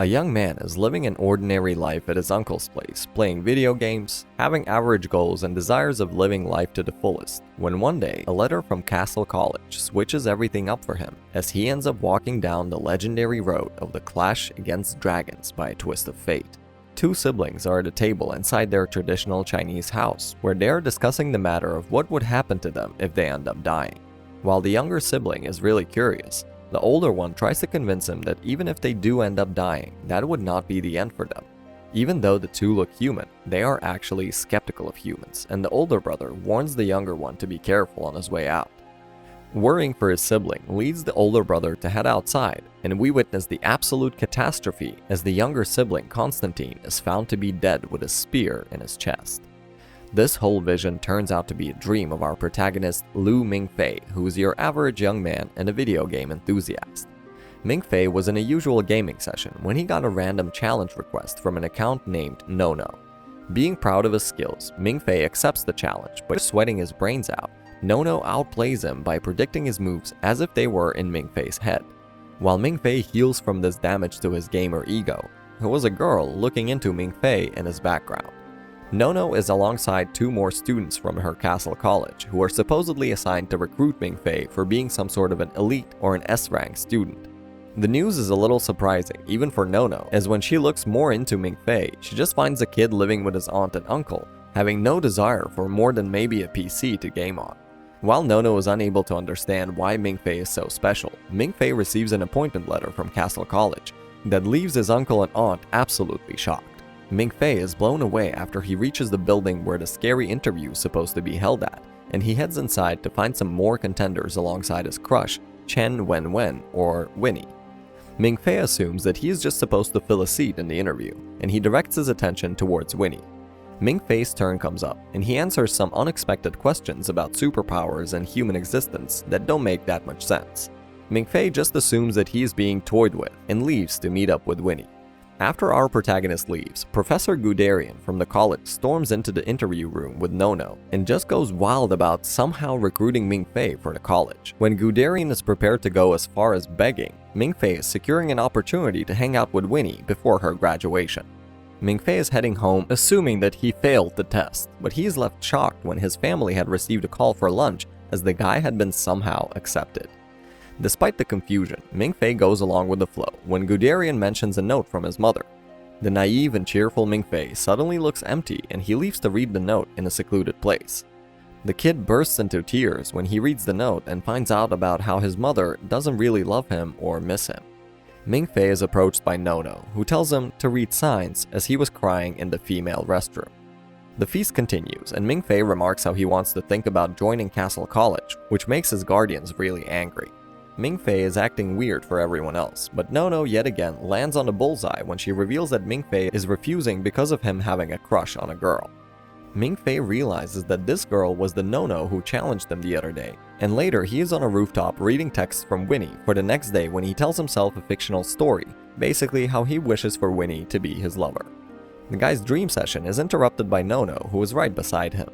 A young man is living an ordinary life at his uncle's place, playing video games, having average goals and desires of living life to the fullest, when one day, a letter from Castle College switches everything up for him, as he ends up walking down the legendary road of the clash against dragons by a twist of fate. Two siblings are at a table inside their traditional Chinese house, where they are discussing the matter of what would happen to them if they end up dying. While the younger sibling is really curious, the older one tries to convince him that even if they do end up dying, that would not be the end for them. Even though the two look human, they are actually skeptical of humans, and the older brother warns the younger one to be careful on his way out. Worrying for his sibling leads the older brother to head outside, and we witness the absolute catastrophe as the younger sibling, Constantine, is found to be dead with a spear in his chest. This whole vision turns out to be a dream of our protagonist Lu Mingfei, who is your average young man and a video game enthusiast. Mingfei was in a usual gaming session when he got a random challenge request from an account named Nono. Being proud of his skills, Mingfei accepts the challenge, but sweating his brains out, Nono outplays him by predicting his moves as if they were in Mingfei's head. While Mingfei heals from this damage to his gamer ego, there was a girl looking into Mingfei and his background. Nono is alongside two more students from her castle college who are supposedly assigned to recruit Mingfei for being some sort of an elite or an S-rank student. The news is a little surprising, even for Nono, as when she looks more into Mingfei, she just finds a kid living with his aunt and uncle, having no desire for more than maybe a PC to game on. While Nono is unable to understand why Mingfei is so special, Mingfei receives an appointment letter from Castle College that leaves his uncle and aunt absolutely shocked. Mingfei is blown away after he reaches the building where the scary interview is supposed to be held at, and he heads inside to find some more contenders alongside his crush, Chen Wenwen, or Winnie. Mingfei assumes that he is just supposed to fill a seat in the interview, and he directs his attention towards Winnie. Mingfei's turn comes up, and he answers some unexpected questions about superpowers and human existence that don't make that much sense. Mingfei just assumes that he is being toyed with, and leaves to meet up with Winnie. After our protagonist leaves, Professor Guderian from the college storms into the interview room with Nono and just goes wild about somehow recruiting Mingfei for the college. When Guderian is prepared to go as far as begging, Mingfei is securing an opportunity to hang out with Winnie before her graduation. Mingfei is heading home assuming that he failed the test, but he is left shocked when his family had received a call for lunch as the guy had been somehow accepted. Despite the confusion, Mingfei goes along with the flow when Guderian mentions a note from his mother. The naive and cheerful Mingfei suddenly looks empty and he leaves to read the note in a secluded place. The kid bursts into tears when he reads the note and finds out about how his mother doesn't really love him or miss him. Mingfei is approached by Nono, who tells him to read signs as he was crying in the female restroom. The feast continues, and Mingfei remarks how he wants to think about joining Castle College, which makes his guardians really angry. Mingfei is acting weird for everyone else, but Nono yet again lands on the bullseye when she reveals that Mingfei is refusing because of him having a crush on a girl. Mingfei realizes that this girl was the Nono who challenged him the other day, and later he is on a rooftop reading texts from Winnie for the next day when he tells himself a fictional story, basically how he wishes for Winnie to be his lover. The guy's dream session is interrupted by Nono, who is right beside him.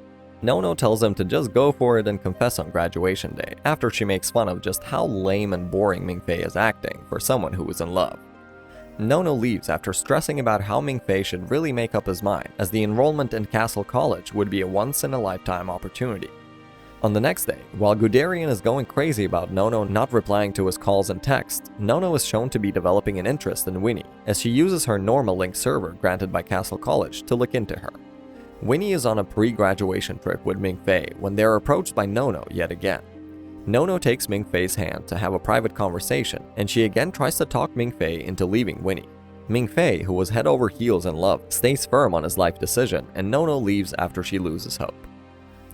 Nono tells him to just go for it and confess on graduation day, after she makes fun of just how lame and boring Mingfei is acting for someone who is in love. Nono leaves after stressing about how Mingfei should really make up his mind, as the enrollment in Castle College would be a once-in-a-lifetime opportunity. On the next day, while Guderian is going crazy about Nono not replying to his calls and texts, Nono is shown to be developing an interest in Winnie, as she uses her normal link server granted by Castle College to look into her. Winnie is on a pre-graduation trip with Mingfei when they are approached by Nono yet again. Nono takes Mingfei's hand to have a private conversation, and she again tries to talk Mingfei into leaving Winnie. Mingfei, who was head over heels in love, stays firm on his life decision, and Nono leaves after she loses hope.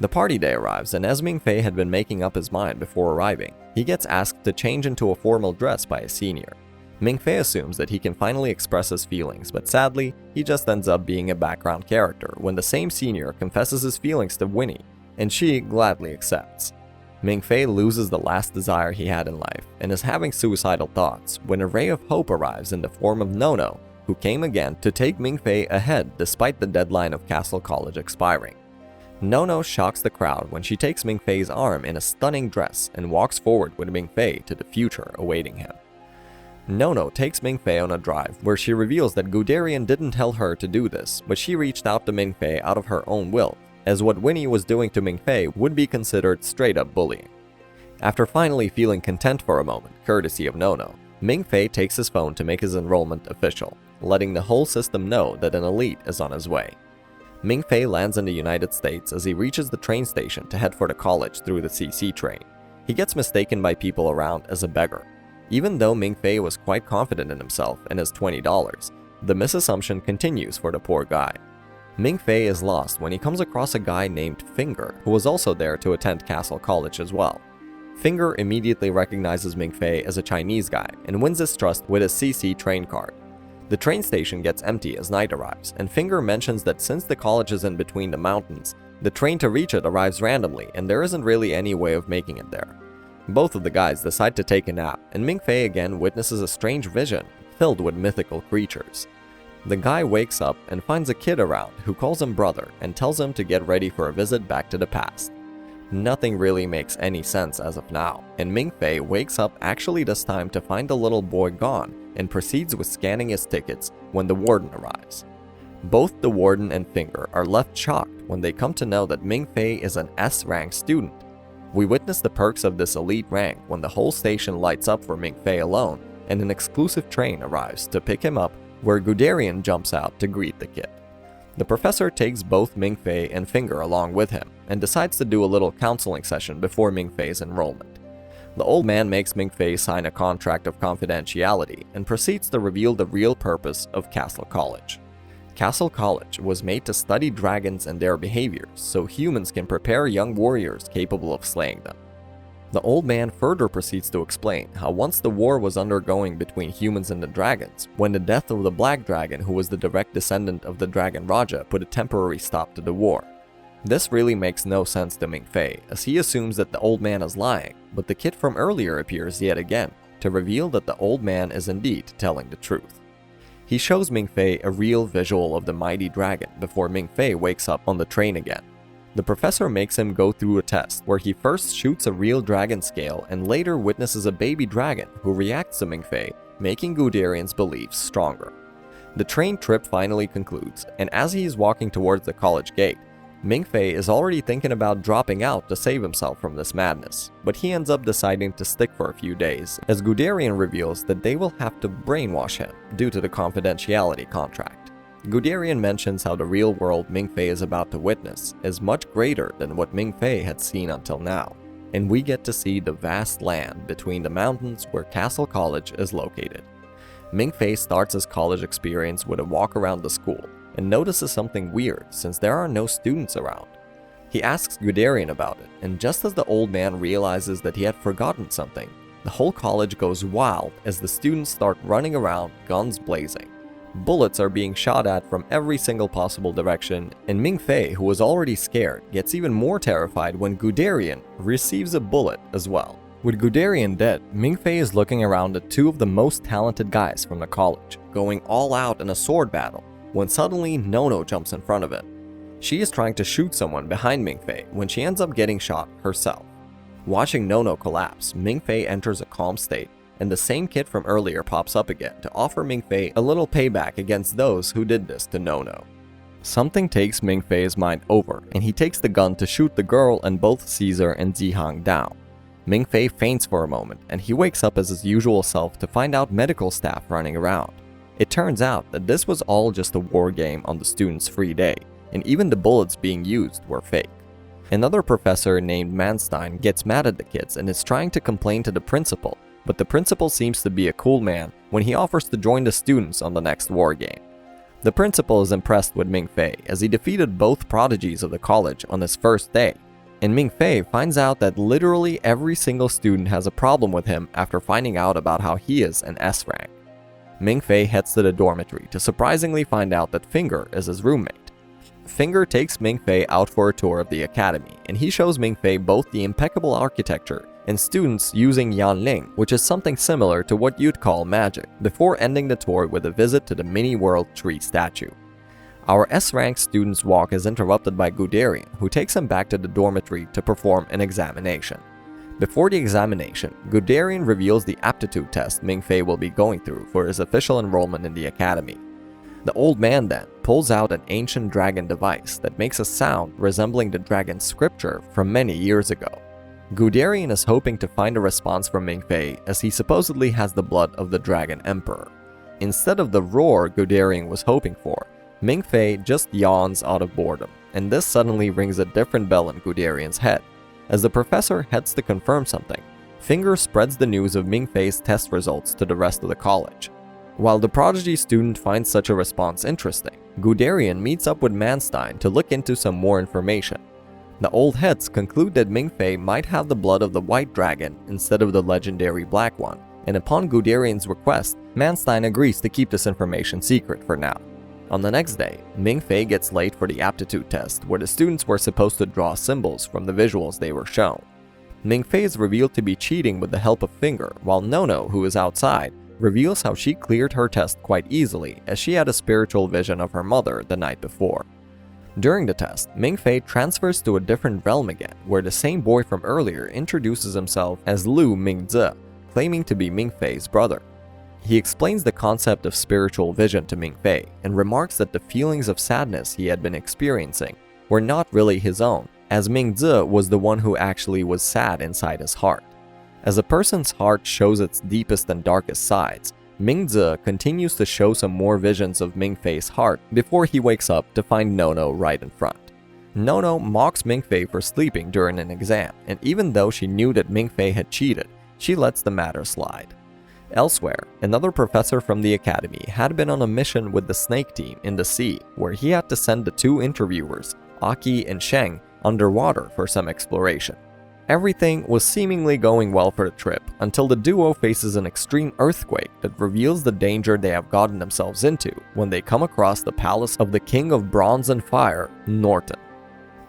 The party day arrives, and as Mingfei had been making up his mind before arriving, he gets asked to change into a formal dress by a senior. Mingfei assumes that he can finally express his feelings, but sadly, he just ends up being a background character when the same senior confesses his feelings to Winnie, and she gladly accepts. Mingfei loses the last desire he had in life and is having suicidal thoughts when a ray of hope arrives in the form of Nono, who came again to take Mingfei ahead despite the deadline of Castle College expiring. Nono shocks the crowd when she takes Mingfei's arm in a stunning dress and walks forward with Mingfei to the future awaiting him. Nono takes Mingfei on a drive where she reveals that Guderian didn't tell her to do this, but she reached out to Mingfei out of her own will, as what Winnie was doing to Mingfei would be considered straight-up bullying. After finally feeling content for a moment, courtesy of Nono, Mingfei takes his phone to make his enrollment official, letting the whole system know that an elite is on his way. Mingfei lands in the United States as he reaches the train station to head for the college through the CC train. He gets mistaken by people around as a beggar. Even though Mingfei was quite confident in himself and his $20, the misassumption continues for the poor guy. Mingfei is lost when he comes across a guy named Finger, who was also there to attend Castle College as well. Finger immediately recognizes Mingfei as a Chinese guy and wins his trust with his CC train card. The train station gets empty as night arrives, and Finger mentions that since the college is in between the mountains, the train to reach it arrives randomly and there isn't really any way of making it there. Both of the guys decide to take a nap, and Mingfei again witnesses a strange vision filled with mythical creatures. The guy wakes up and finds a kid around who calls him brother and tells him to get ready for a visit back to the past. Nothing really makes any sense as of now, and Mingfei wakes up actually this time to find the little boy gone and proceeds with scanning his tickets when the warden arrives. Both the warden and Finger are left shocked when they come to know that Mingfei is an S-rank student. We witness the perks of this elite rank when the whole station lights up for Mingfei alone and an exclusive train arrives to pick him up where Guderian jumps out to greet the kid. The professor takes both Mingfei and Finger along with him and decides to do a little counseling session before Mingfei's enrollment. The old man makes Mingfei sign a contract of confidentiality and proceeds to reveal the real purpose of Castle College. Castle College was made to study dragons and their behaviors so humans can prepare young warriors capable of slaying them. The old man further proceeds to explain how once the war was undergoing between humans and the dragons, when the death of the Black Dragon, who was the direct descendant of the Dragon Raja, put a temporary stop to the war. This really makes no sense to Mingfei, as he assumes that the old man is lying, but the kid from earlier appears yet again to reveal that the old man is indeed telling the truth. He shows Mingfei a real visual of the mighty dragon before Mingfei wakes up on the train again. The professor makes him go through a test where he first shoots a real dragon scale and later witnesses a baby dragon who reacts to Mingfei, making Guderian's beliefs stronger. The train trip finally concludes, and as he is walking towards the college gate, Mingfei is already thinking about dropping out to save himself from this madness, but he ends up deciding to stick for a few days, as Guderian reveals that they will have to brainwash him due to the confidentiality contract. Guderian mentions how the real world Mingfei is about to witness is much greater than what Mingfei had seen until now, and we get to see the vast land between the mountains where Castle College is located. Mingfei starts his college experience with a walk around the school, and notices something weird since there are no students around. He asks Guderian about it, and just as the old man realizes that he had forgotten something, the whole college goes wild as the students start running around, guns blazing. Bullets are being shot at from every single possible direction, and Mingfei, who was already scared, gets even more terrified when Guderian receives a bullet as well. With Guderian dead, Mingfei is looking around at two of the most talented guys from the college, going all out in a sword battle, when suddenly Nono jumps in front of it. She is trying to shoot someone behind Mingfei when she ends up getting shot herself. Watching Nono collapse, Mingfei enters a calm state, and the same kid from earlier pops up again to offer Mingfei a little payback against those who did this to Nono. Something takes Mingfei's mind over, and he takes the gun to shoot the girl and both Caesar and Zihang down. Mingfei faints for a moment, and he wakes up as his usual self to find out medical staff running around. It turns out that this was all just a war game on the students' free day, and even the bullets being used were fake. Another professor named Manstein gets mad at the kids and is trying to complain to the principal, but the principal seems to be a cool man when he offers to join the students on the next war game. The principal is impressed with Mingfei as he defeated both prodigies of the college on his first day, and Mingfei finds out that literally every single student has a problem with him after finding out about how he is an S rank. Mingfei heads to the dormitory to surprisingly find out that Finger is his roommate. Finger takes Mingfei out for a tour of the academy, and he shows Mingfei both the impeccable architecture and students using Yanling, which is something similar to what you'd call magic, before ending the tour with a visit to the mini-world tree statue. Our S-rank student's walk is interrupted by Guderian, who takes him back to the dormitory to perform an examination. Before the examination, Guderian reveals the aptitude test Ming-Fei will be going through for his official enrollment in the academy. The old man then pulls out an ancient dragon device that makes a sound resembling the dragon scripture from many years ago. Guderian is hoping to find a response from Ming-Fei as he supposedly has the blood of the Dragon Emperor. Instead of the roar Guderian was hoping for, Ming-Fei just yawns out of boredom, and this suddenly rings a different bell in Guderian's head. As the professor heads to confirm something, Finger spreads the news of Ming-Fei's test results to the rest of the college. While the prodigy student finds such a response interesting, Guderian meets up with Manstein to look into some more information. The old heads conclude that Ming-Fei might have the blood of the white dragon instead of the legendary black one, and upon Guderian's request, Manstein agrees to keep this information secret for now. On the next day, Ming-Fei gets late for the aptitude test where the students were supposed to draw symbols from the visuals they were shown. Ming-Fei is revealed to be cheating with the help of Finger, while Nono, who is outside, reveals how she cleared her test quite easily as she had a spiritual vision of her mother the night before. During the test, Ming-Fei transfers to a different realm again where the same boy from earlier introduces himself as Lu Mingzi, claiming to be Ming-Fei's brother. He explains the concept of spiritual vision to Ming-Fei and remarks that the feelings of sadness he had been experiencing were not really his own, as Mingzi was the one who actually was sad inside his heart. As a person's heart shows its deepest and darkest sides, Mingzi continues to show some more visions of Ming-Fei's heart before he wakes up to find Nono right in front. Nono mocks Ming-Fei for sleeping during an exam, and even though she knew that Ming-Fei had cheated, she lets the matter slide. Elsewhere, another professor from the academy had been on a mission with the Snake Team in the sea, where he had to send the two interviewers, Aki and Sheng, underwater for some exploration. Everything was seemingly going well for the trip until the duo faces an extreme earthquake that reveals the danger they have gotten themselves into when they come across the palace of the King of Bronze and Fire, Norton.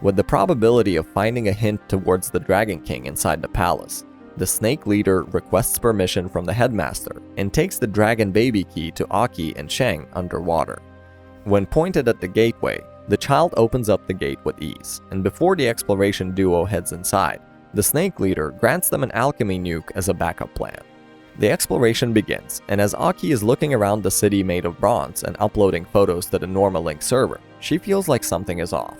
With the probability of finding a hint towards the Dragon King inside the palace, the snake leader requests permission from the headmaster and takes the dragon baby key to Aki and Sheng underwater. When pointed at the gateway, the child opens up the gate with ease, and before the exploration duo heads inside, the snake leader grants them an alchemy nuke as a backup plan. The exploration begins, and as Aki is looking around the city made of bronze and uploading photos to the Normalink server, she feels like something is off.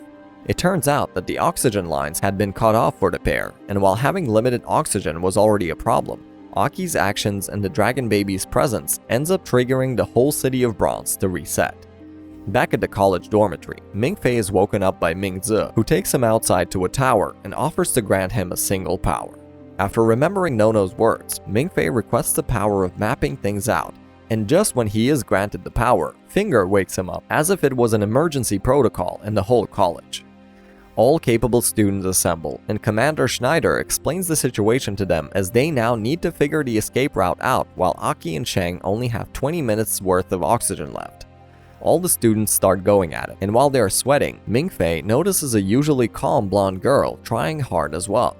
It turns out that the oxygen lines had been cut off for the pair, and while having limited oxygen was already a problem, Aki's actions and the dragon baby's presence ends up triggering the whole city of bronze to reset. Back at the college dormitory, Ming-Fei is woken up by Mingzi, who takes him outside to a tower and offers to grant him a single power. After remembering Nono's words, Ming-Fei requests the power of mapping things out, and just when he is granted the power, Finger wakes him up as if it was an emergency protocol in the whole college. All capable students assemble, and Commander Schneider explains the situation to them as they now need to figure the escape route out while Aki and Sheng only have 20 minutes worth of oxygen left. All the students start going at it, and while they are sweating, Ming-Fei notices a usually calm blonde girl trying hard as well.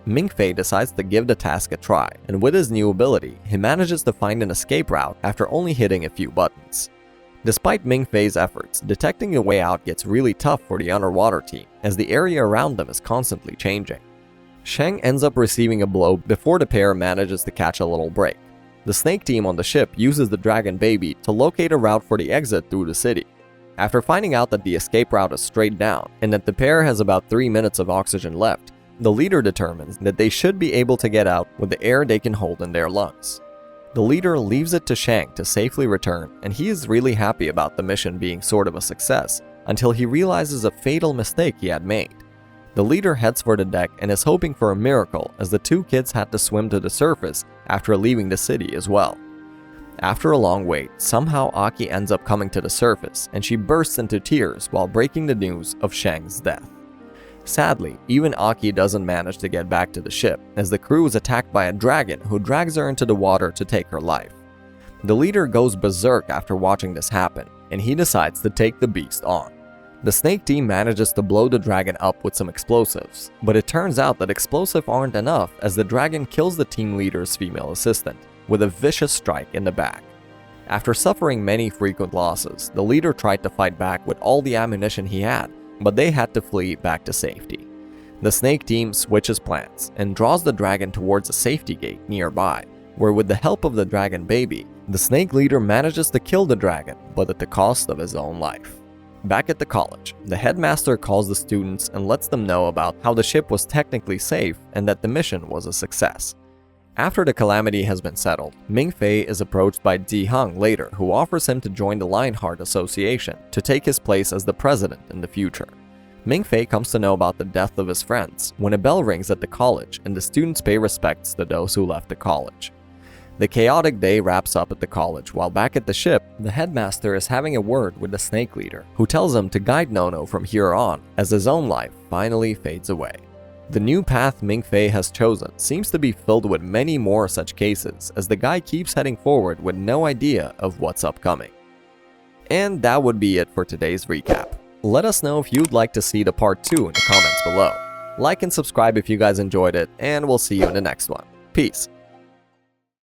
Ming-Fei decides to give the task a try, and with his new ability, he manages to find an escape route after only hitting a few buttons. Despite Ming-Fei's efforts, detecting a way out gets really tough for the underwater team, as the area around them is constantly changing. Sheng ends up receiving a blow before the pair manages to catch a little break. The snake team on the ship uses the dragon baby to locate a route for the exit through the city. After finding out that the escape route is straight down, and that the pair has about 3 minutes of oxygen left, the leader determines that they should be able to get out with the air they can hold in their lungs. The leader leaves it to Sheng to safely return, and he is really happy about the mission being sort of a success, until he realizes a fatal mistake he had made. The leader heads for the deck and is hoping for a miracle, as the two kids had to swim to the surface after leaving the city as well. After a long wait, somehow Aki ends up coming to the surface, and she bursts into tears while breaking the news of Sheng's death. Sadly, even Aki doesn't manage to get back to the ship, as the crew is attacked by a dragon who drags her into the water to take her life. The leader goes berserk after watching this happen, and he decides to take the beast on. The snake team manages to blow the dragon up with some explosives, but it turns out that explosives aren't enough, as the dragon kills the team leader's female assistant with a vicious strike in the back. After suffering many frequent losses, the leader tried to fight back with all the ammunition he had, but they had to flee back to safety. The Snake team switches plans and draws the dragon towards a safety gate nearby, where with the help of the dragon baby, the Snake leader manages to kill the dragon, but at the cost of his own life. Back at the college, the headmaster calls the students and lets them know about how the ship was technically safe and that the mission was a success. After the calamity has been settled, Ming Fei is approached by Di Heng later, who offers him to join the Lionheart Association to take his place as the president in the future. Ming Fei comes to know about the death of his friends when a bell rings at the college and the students pay respects to those who left the college. The chaotic day wraps up at the college, while back at the ship, the headmaster is having a word with the Snake leader, who tells him to guide Nono from here on as his own life finally fades away. The new path Ming Fei has chosen seems to be filled with many more such cases, as the guy keeps heading forward with no idea of what's upcoming. And that would be it for today's recap. Let us know if you'd like to see the part 2 in the comments below. Like and subscribe if you guys enjoyed it, and we'll see you in the next one. Peace.